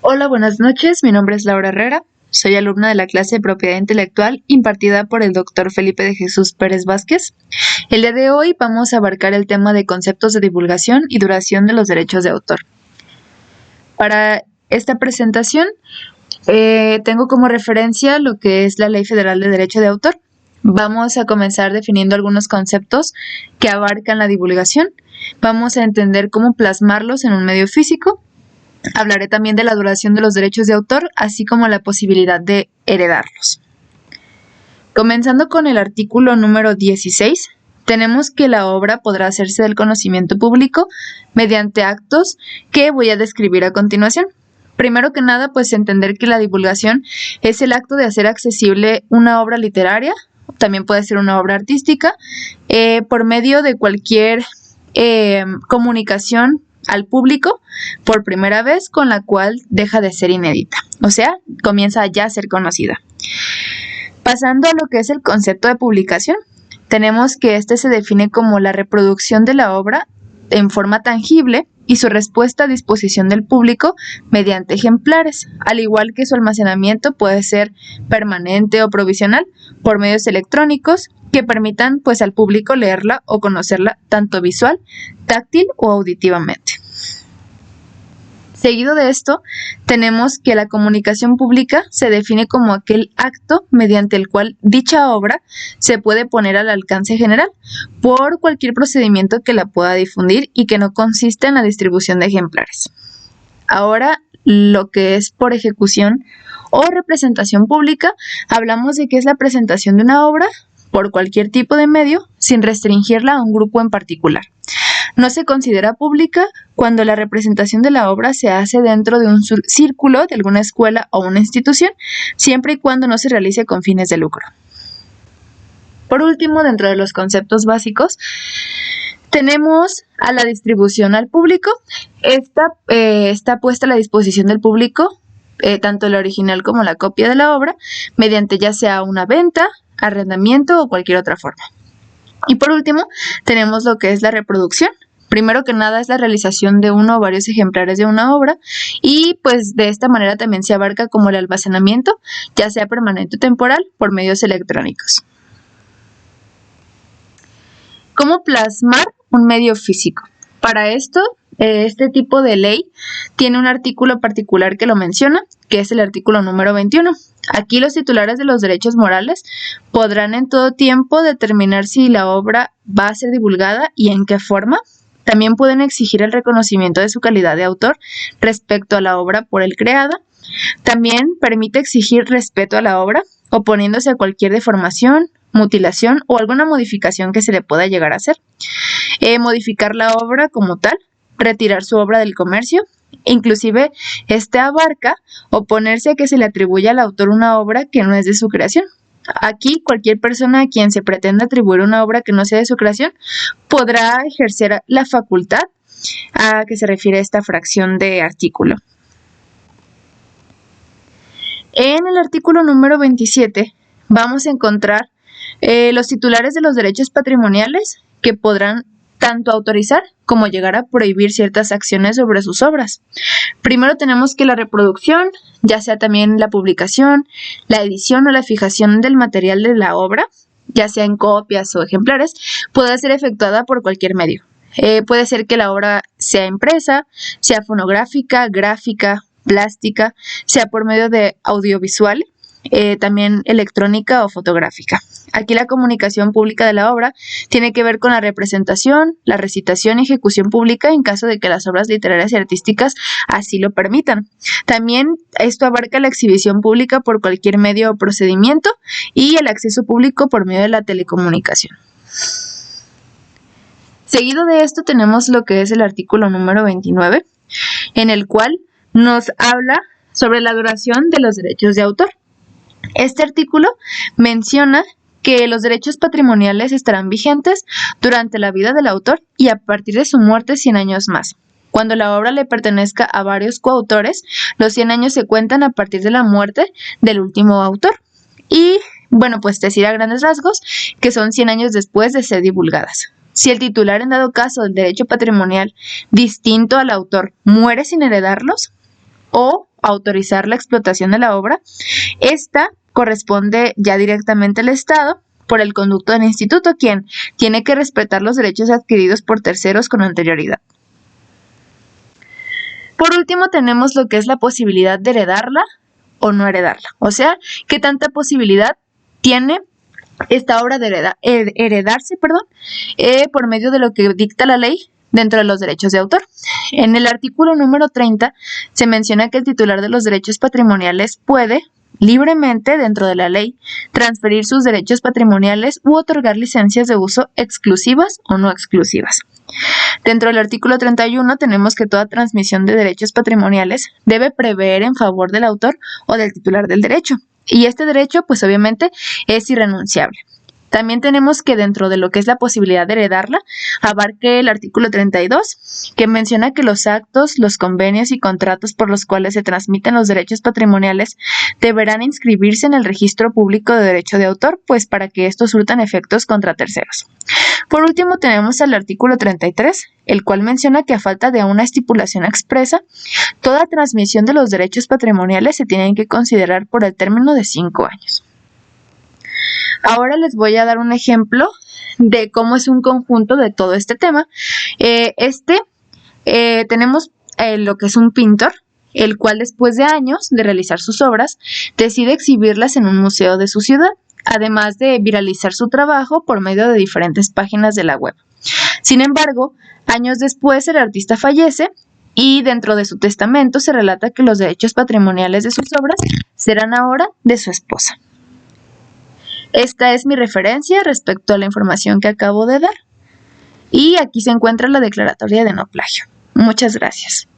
Hola, buenas noches. Mi nombre es Laura Herrera. Soy alumna de la clase de Propiedad Intelectual impartida por el doctor Felipe de Jesús Pérez Vázquez. El día de hoy vamos a abarcar el tema de conceptos de divulgación y duración de los derechos de autor. Para esta presentación tengo como referencia lo que es la Ley Federal de Derecho de Autor. Vamos a comenzar definiendo algunos conceptos que abarcan la divulgación. Vamos a entender cómo plasmarlos en un medio físico. Hablaré también de la duración de los derechos de autor, así como la posibilidad de heredarlos. Comenzando con el artículo número 16, tenemos que la obra podrá hacerse del conocimiento público mediante actos que voy a describir a continuación. Primero que nada, pues entender que la divulgación es el acto de hacer accesible una obra literaria, también puede ser una obra artística, por medio de cualquier comunicación al público por primera vez, con la cual deja de ser inédita, o sea, comienza ya a ser conocida. Pasando a lo que es el concepto de publicación, tenemos que este se define como la reproducción de la obra en forma tangible y su respuesta a disposición del público mediante ejemplares, al igual que su almacenamiento puede ser permanente o provisional por medios electrónicos que permitan pues al público leerla o conocerla tanto visual, táctil o auditivamente. Seguido de esto, tenemos que la comunicación pública se define como aquel acto mediante el cual dicha obra se puede poner al alcance general por cualquier procedimiento que la pueda difundir y que no consista en la distribución de ejemplares. Ahora, lo que es por ejecución o representación pública, hablamos de que es la presentación de una obra por cualquier tipo de medio sin restringirla a un grupo en particular. No se considera pública cuando la representación de la obra se hace dentro de un círculo de alguna escuela o una institución, siempre y cuando no se realice con fines de lucro. Por último, dentro de los conceptos básicos, tenemos a la distribución al público. Esta está puesta a la disposición del público, tanto el original como la copia de la obra, mediante ya sea una venta, arrendamiento o cualquier otra forma. Y por último, tenemos lo que es la reproducción. Primero que nada es la realización de uno o varios ejemplares de una obra y pues de esta manera también se abarca como el almacenamiento, ya sea permanente o temporal, por medios electrónicos. ¿Cómo plasmar un medio físico? Para esto, este tipo de ley tiene un artículo particular que lo menciona, que es el artículo número 21. Aquí los titulares de los derechos morales podrán en todo tiempo determinar si la obra va a ser divulgada y en qué forma. También pueden exigir el reconocimiento de su calidad de autor respecto a la obra por él creada. También permite exigir respeto a la obra, oponiéndose a cualquier deformación, mutilación o alguna modificación que se le pueda llegar a hacer. Modificar la obra como tal, retirar su obra del comercio. Inclusive, este abarca oponerse a que se le atribuya al autor una obra que no es de su creación. Aquí, cualquier persona a quien se pretenda atribuir una obra que no sea de su creación podrá ejercer la facultad a que se refiere esta fracción de artículo. En el artículo número 27 vamos a encontrar los titulares de los derechos patrimoniales que podrán tanto autorizar como llegar a prohibir ciertas acciones sobre sus obras. Primero tenemos que la reproducción, ya sea también la publicación, la edición o la fijación del material de la obra, ya sea en copias o ejemplares, puede ser efectuada por cualquier medio. Puede ser que la obra sea impresa, sea fonográfica, gráfica, plástica, sea por medio de audiovisual, también electrónica o fotográfica. Aquí la comunicación pública de la obra tiene que ver con la representación, la recitación y ejecución pública en caso de que las obras literarias y artísticas así lo permitan. También esto abarca la exhibición pública por cualquier medio o procedimiento y el acceso público por medio de la telecomunicación. Seguido de esto tenemos lo que es el artículo número 29, en el cual nos habla sobre la duración de los derechos de autor. Este artículo menciona que los derechos patrimoniales estarán vigentes durante la vida del autor y a partir de su muerte 100 años más. Cuando la obra le pertenezca a varios coautores, los 100 años se cuentan a partir de la muerte del último autor. Y, bueno, pues decir a grandes rasgos que son 100 años después de ser divulgadas. Si el titular, en dado caso del derecho patrimonial distinto al autor, muere sin heredarlos, o autorizar la explotación de la obra, esta corresponde ya directamente al Estado por el conducto del instituto, quien tiene que respetar los derechos adquiridos por terceros con anterioridad. Por último, tenemos lo que es la posibilidad de heredarla o no heredarla. O sea, qué tanta posibilidad tiene esta obra de heredarse por medio de lo que dicta la ley dentro de los derechos de autor. En el artículo número 30 se menciona que el titular de los derechos patrimoniales puede libremente, dentro de la ley, transferir sus derechos patrimoniales u otorgar licencias de uso exclusivas o no exclusivas. Dentro del artículo 31 tenemos que toda transmisión de derechos patrimoniales debe prever en favor del autor o del titular del derecho. Y este derecho, pues obviamente, es irrenunciable. También tenemos que dentro de lo que es la posibilidad de heredarla, abarque el artículo 32, que menciona que los actos, los convenios y contratos por los cuales se transmiten los derechos patrimoniales deberán inscribirse en el registro público de derecho de autor, pues para que estos surtan efectos contra terceros. Por último, tenemos el artículo 33, el cual menciona que a falta de una estipulación expresa, toda transmisión de los derechos patrimoniales se tienen que considerar por el término de 5 años. Ahora les voy a dar un ejemplo de cómo es un conjunto de todo este tema. Tenemos lo que es un pintor, el cual después de años de realizar sus obras, decide exhibirlas en un museo de su ciudad, además de viralizar su trabajo por medio de diferentes páginas de la web. Sin embargo, años después el artista fallece y dentro de su testamento se relata que los derechos patrimoniales de sus obras serán ahora de su esposa. Esta es mi referencia respecto a la información que acabo de dar. Y aquí se encuentra la declaratoria de no plagio. Muchas gracias.